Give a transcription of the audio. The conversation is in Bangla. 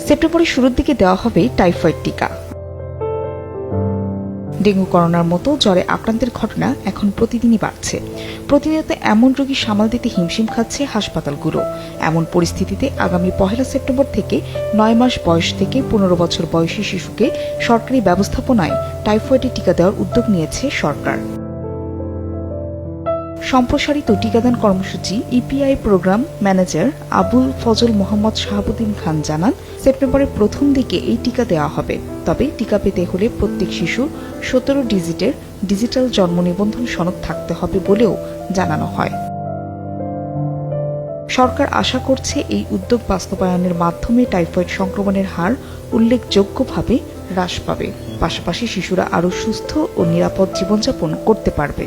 সেপ্টেম্বরের শুরুর দিকে দেওয়া হবে টাইফয়েড টিকা। ডেঙ্গু করোনার মতো জ্বরে আক্রান্তের ঘটনা এখন প্রতিদিনই বাড়ছে। প্রতিনিয়ত এমন রোগী সামাল দিতে হিমশিম খাচ্ছে হাসপাতালগুলো। এমন পরিস্থিতিতে আগামী 1 সেপ্টেম্বর থেকে 9 মাস বয়স থেকে 15 বছর বয়সী শিশুকে সরকারি ব্যবস্থাপনায় টাইফয়েডের টিকা দেওয়ার উদ্যোগ নিয়েছে সরকার। সম্প্রসারিত টিকাদান কর্মসূচি EPI programme manager Abul Fazal Mohammad Shahabuddin Khan জানান, সেপ্টেম্বরের প্রথম দিকে এই টিকা দেওয়া হবে। তবে টিকা পেতে হলে প্রত্যেক শিশু 17 ডিজিটের ডিজিটাল জন্ম নিবন্ধন সনদ থাকতে হবে বলেও জানানো হয়। সরকার আশা করছে এই উদ্যোগ বাস্তবায়নের মাধ্যমে টাইফয়েড সংক্রমণের হার উল্লেখযোগ্যভাবে হ্রাস পাবে, পাশাপাশি শিশুরা আরও সুস্থ ও নিরাপদ জীবনযাপন করতে পারবে।